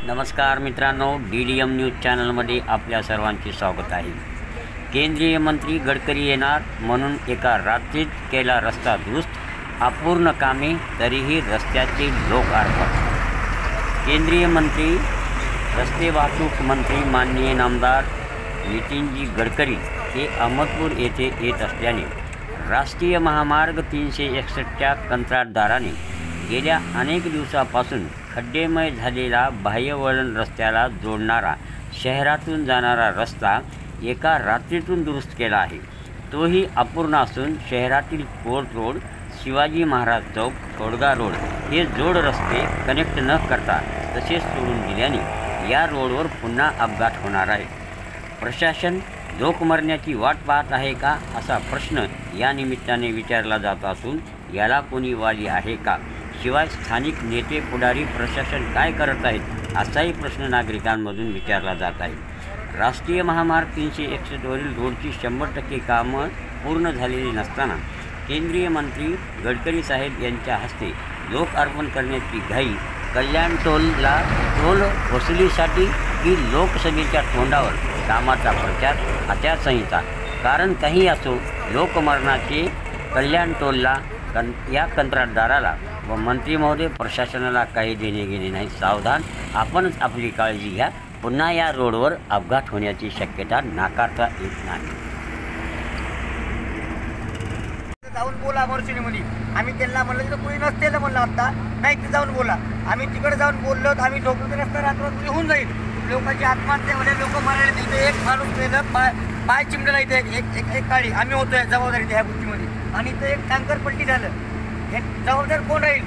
नमस्कार मित्रांनो, DDM news चॅनलमध्ये आपल्या सर्वांचे स्वागत आहे। केंद्रीय मंत्री गडकरी येणार म्हणून एका रात्रीत केला रस्ता दुरुस्त, अपूर्ण कामे तरीही रस्त्याचे लोकार्पण। केंद्रीय मंत्री रस्ते वाहतूक मंत्री माननीय नामदार नितीनजी गडकरी हे अहमदपूर येथे येत असल्याने राष्ट्रीय महामार्ग 361च्या कंत्राटदाराने गेल्या अनेक दिवसापासून खड्डेमय झालेला बाह्यवळण रस्त्याला जोडणारा शहरातून जाणारा रस्ता एका रात्रीतून दुरुस्त केला आहे। तोही अपूर्ण असून शहरातील कोर्ट रोड, शिवाजी महाराज चौक, तोडगा रोड हे जोड रस्ते कनेक्ट न करता तसेच सोडून दिल्याने या रोडवर पुन्हा अपघात होणार आहे। प्रशासन लोक मरण्याची वाट पाहत आहे का, असा प्रश्न या निमित्ताने विचारला जात असून याला कोणी वाली आहे का? शिवाय स्थानिक नेते पुढारी प्रशासन काय करत आहेत, असाही प्रश्न नागरिकांमधून विचारला जात आहे। राष्ट्रीय महामार्ग 361वरील रोडची 100% कामं पूर्ण झालेली नसताना केंद्रीय मंत्री गडकरी साहेब यांच्या हस्ते लोकार्पण करण्याची घाई कल्याण टोलला टोल वसुलीसाठी की लोकसभेच्या तोंडावर कामाचा प्रचार, आचारसंहिता? कारण काही असो, लोकमरणाचे कल्याण टोलला या कंत्राटदाराला व मंत्री महोदय प्रशासनाला काही देणे घेणे नाही। सावधान, आपणच आपली काळजी घ्या। पुन्हा या रोडवर अपघात होण्याची शक्यता नाकारता येत नाही। जाऊन बोला वर्षिणीमध्ये आम्ही त्यांना म्हणलं तर कोणी नसतेलं म्हणलं आता नाही, ते जाऊन बोला। आम्ही तिकडे जाऊन बोललो, आम्ही झोपलो रस्ता रात्र होऊन जाईल। लोकांची आत्महत्या म्हणजे लोक मरायला तिथे एक माणूस गेलं, पाय चिमलेला इथे एक काळी आम्ही होतोय जबाबदारी ह्या गोष्टीमध्ये, आणि इथं एक टँकर पलटी झालं। हे जबाबदार कोण राहील?